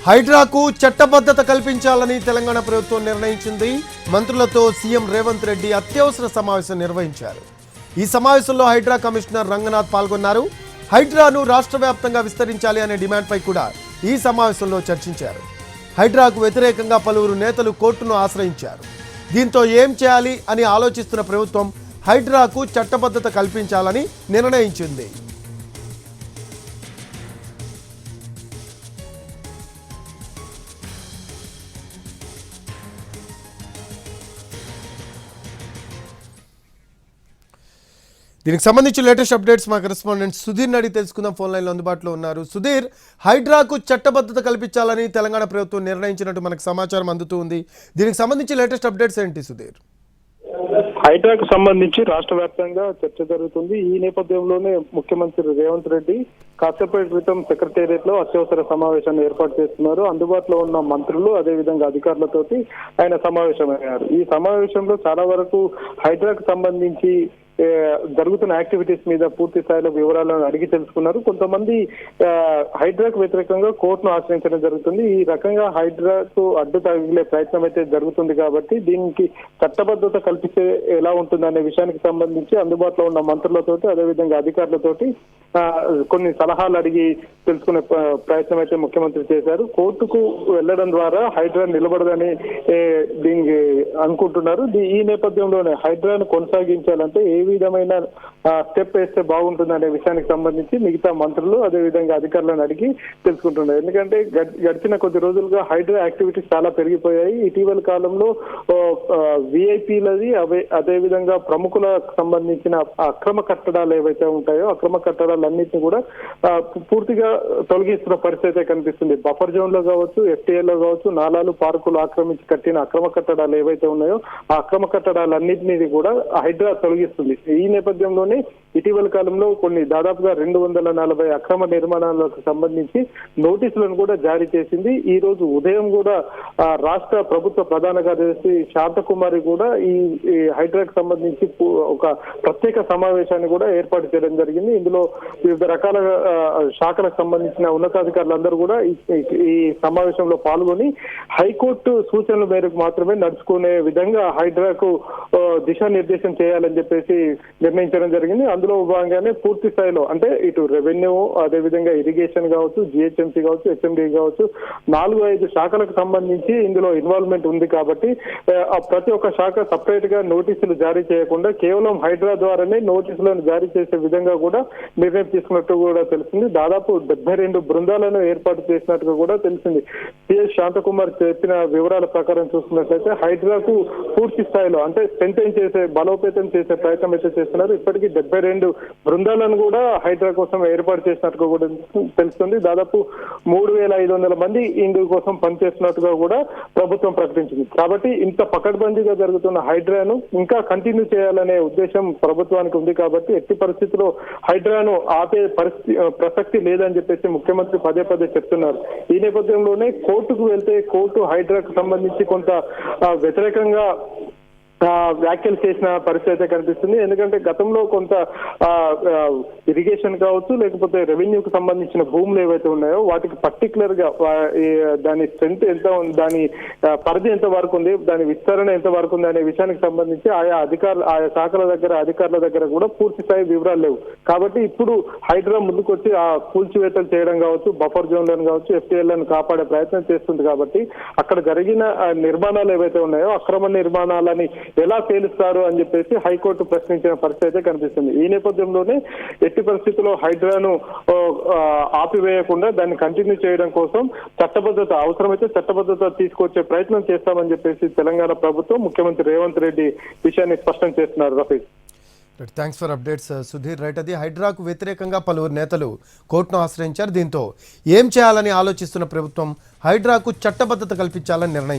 హైడ్రాకు చట్టబద్ధత కల్పించాలని తెలంగాణ ప్రభుత్వం నిర్ణయించింది. మంత్రులతో సీఎం రేవంత్ రెడ్డి అత్యవసర సమావేశం నిర్వహించారు. ఈ సమావేశంలో హైడ్రా కమిషనర్ రంగనాథ్ పాల్గొన్నారు. హైడ్రాను రాష్ట్ర వ్యాప్తంగా విస్తరించాలి అనే డిమాండ్పై కూడా ఈ సమావేశంలో చర్చించారు. హైడ్రాకు వ్యతిరేకంగా పలువురు నేతలు కోర్టును ఆశ్రయించారు. దీంతో ఏం చేయాలి అని ఆలోచిస్తున్న ప్రభుత్వం హైడ్రాకు చట్టబద్ధత కల్పించాలని నిర్ణయించింది. దీనికి సంబంధించి లేటెస్ట్ అప్డేట్స్ మా కరెస్పాండెంట్ సుధీర్ అడిగి తెలుసుకుందాం. ఫోన్ లైన్లో అందుబాటులో ఉన్నారు. సుధీర్, హైడ్రాకు చట్టబద్ధత కల్పించాలని తెలంగాణ ప్రభుత్వం నిర్ణయించినట్టు మనకు సమాచారం అందుతూ ఉంది. దీనికి సంబంధించి లేటెస్ట్ అప్డేట్స్ ఏంటి సుధీర్? హైడ్రాకు సంబంధించి రాష్ట్ర వ్యాప్తంగా చర్చ జరుగుతుంది. ఈ నేపథ్యంలోనే ముఖ్యమంత్రి రేవంత్ రెడ్డి కాసేపటి క్రితం సెక్రటేరియట్ లో అత్యవసర సమావేశాన్ని ఏర్పాటు చేస్తున్నారు. అందుబాటులో ఉన్న మంత్రులు అదేవిధంగా అధికారులతోటి ఆయన సమావేశమయ్యారు. ఈ సమావేశంలో చాలా వరకు హైడ్రాకు సంబంధించి జరుగుతున్న యాక్టివిటీస్ మీద పూర్తి స్థాయిలో వివరాలను అడిగి తెలుసుకున్నారు. కొంతమంది హైడ్రాకు వ్యతిరేకంగా కోర్టును ఆశ్రయించడం జరుగుతుంది. ఈ రకంగా హైడ్రాకు అడ్డు తగిలే ప్రయత్నం అయితే జరుగుతుంది కాబట్టి దీనికి చట్టబద్ధత కల్పిస్తే ఎలా ఉంటుందనే విషయానికి సంబంధించి అందుబాటులో ఉన్న మంత్రులతోటి అదేవిధంగా అధికారులతోటి కొన్ని సలహాలు అడిగి తెలుసుకునే ప్రయత్నం అయితే ముఖ్యమంత్రి చేశారు. కోర్టుకు వెళ్లడం ద్వారా హైడ్రా నిలబడదని దీనికి అనుకుంటున్నారు. ఈ నేపథ్యంలోనే హైడ్రాను కొనసాగించాలంటే ఏ విధమైన స్టెప్ వేస్తే బాగుంటుంది విషయానికి సంబంధించి మిగతా మంత్రులు అదేవిధంగా అధికారులను అడిగి తెలుసుకుంటున్నారు. ఎందుకంటే గడిచిన కొద్ది రోజులుగా హైడ్రా యాక్టివిటీస్ చాలా పెరిగిపోయాయి. ఇటీవల కాలంలో విఐపీలది అదేవిధంగా ప్రముఖులకు సంబంధించిన అక్రమ కట్టడాలు ఏవైతే ఉంటాయో అక్రమ కట్టడాలన్నింటినీ కూడా పూర్తిగా తొలగిస్తున్న పరిస్థితి కనిపిస్తుంది. బఫర్ జోన్ లో కావచ్చు, ఎఫ్టీఎల్ లో కావచ్చు, నాలాలు పార్కులు ఆక్రమించి కట్టిన అక్రమ కట్టడాలు ఏవైతే ఉన్నాయో ఆ అక్రమ కట్టడాలన్నింటినీ కూడా హైడ్రా తొలగిస్తుంది. ఈ నేపథ్యంలోనే ఇటీవల కాలంలో కొన్ని దాదాపుగా 240 అక్రమ నిర్మాణాలకు సంబంధించి నోటీసులను కూడా జారీ చేసింది. ఈ రోజు ఉదయం కూడా రాష్ట్ర ప్రభుత్వ ప్రధాన కార్యదర్శి శాంతకుమారి కూడా ఈ హైడ్రాకు సంబంధించి ఒక ప్రత్యేక సమావేశాన్ని కూడా ఏర్పాటు చేయడం జరిగింది. ఇందులో వివిధ రకాల శాఖలకు సంబంధించిన ఉన్నతాధికారులందరూ కూడా ఈ సమావేశంలో పాల్గొని హైకోర్టు సూచనల మేరకు మాత్రమే నడుచుకునే విధంగా హైడ్రాకు దిశానిర్దేశం చేయాలని చెప్పేసి నిర్ణయించడం జరిగింది. అందులో భాగంగానే పూర్తి స్థాయిలో అంటే ఇటు రెవెన్యూ అదేవిధంగా ఇరిగేషన్ కావచ్చు, జిహెచ్ఎంసీ కావచ్చు, హెచ్ఎండి కావచ్చు 4-5 శాఖలకు సంబంధించి ఇందులో ఇన్వాల్వ్మెంట్ ఉంది కాబట్టి ప్రతి ఒక్క శాఖ సపరేట్ గా నోటీసులు జారీ చేయకుండా కేవలం హైడ్రా ద్వారానే నోటీసులను జారీ చేసే విధంగా కూడా నిర్ణయం తీసుకున్నట్టు కూడా తెలిసింది. దాదాపు 72 బృందాలను ఏర్పాటు చేసినట్టుగా కూడా తెలిసింది. సిఎస్ శాంతకుమార్ చెప్పిన వివరాల ప్రకారం చూసుకున్నట్లయితే హైడ్రాకు పూర్తి స్థాయిలో అంటే స్ట్రెంథెన్ చేసే బలోపేతం చేసే ప్రయత్నం అయితే చేస్తున్నారు. ఇప్పటికీ 72 బృందాలను కూడా హైడ్రా కోసం ఏర్పాటు చేసినట్టుగా కూడా తెలుస్తుంది. దాదాపు 3500 మంది ఇందు కోసం పనిచేస్తున్నట్టుగా కూడా ప్రభుత్వం ప్రకటించింది. కాబట్టి ఇంత పకడ్బందీగా జరుగుతున్న హైడ్రాను ఇంకా కంటిన్యూ చేయాలనే ఉద్దేశం ప్రభుత్వానికి ఉంది. కాబట్టి ఎట్టి పరిస్థితుల్లో హైడ్రాను ఆపే ప్రసక్తి లేదని చెప్పేసి ముఖ్యమంత్రి పదే చెప్తున్నారు. ఈ నేపథ్యంలోనే కోర్టుకు వెళ్తే కోర్టు హైడ్రాకు సంబంధించి కొంత వ్యతిరేకంగా వ్యాఖ్యలు చేసిన పరిస్థితి కనిపిస్తుంది. ఎందుకంటే గతంలో కొంత ఇరిగేషన్ కావచ్చు లేకపోతే రెవెన్యూకి సంబంధించిన భూములు ఏవైతే ఉన్నాయో వాటికి పర్టికులర్ గా దాని స్ట్రెంత్ ఎంత ఉంది, దాని పరిధి ఎంత వరకు ఉంది, దాని విస్తరణ ఎంత వరకు ఉంది అనే విషయానికి సంబంధించి ఆయా శాఖల దగ్గర అధికారుల దగ్గర కూడా పూర్తి స్థాయి వివరాలు లేవు. కాబట్టి ఇప్పుడు హైడ్రా ముందుకొచ్చి ఆ కూల్చివేతలు చేయడం కావచ్చు, బఫర్ జోన్లను కావచ్చు, ఎఫ్టీఎల్లను కాపాడే ప్రయత్నం చేస్తుంది. కాబట్టి అక్కడ జరిగిన నిర్మాణాలు ఏవైతే ఉన్నాయో అక్రమ నిర్మాణాలని ఎలా తేలుస్తారు అని చెప్పేసి హైకోర్టు ప్రశ్నించిన పరిస్థితి కనిపిస్తుంది. ఈ నేపథ్యంలోనే ఎట్టి పరిస్థితుల్లో హైడ్రాను ఆపివేయకుండా దాన్ని కంటిన్యూ చేయడం కోసం చట్టబద్ధత అవసరమైతే చట్టబద్ధత తీసుకొచ్చే ప్రయత్నం చేస్తామని చెప్పేసి తెలంగాణ ప్రభుత్వం ముఖ్యమంత్రి రేవంత్ రెడ్డి విషయాన్ని స్పష్టం చేస్తున్నారు. Rafiq, thanks for updates Sudheer. Right, అది హైడ్రాకు వ్యతిరేకంగా పలువురు నేతలు కోర్టును ఆశ్రయించారు. దీంతో ఏం చేయాలని ఆలోచిస్తున్న ప్రభుత్వం హైడ్రాకు చట్టబద్ధత కల్పించాలని నిర్ణయించారు.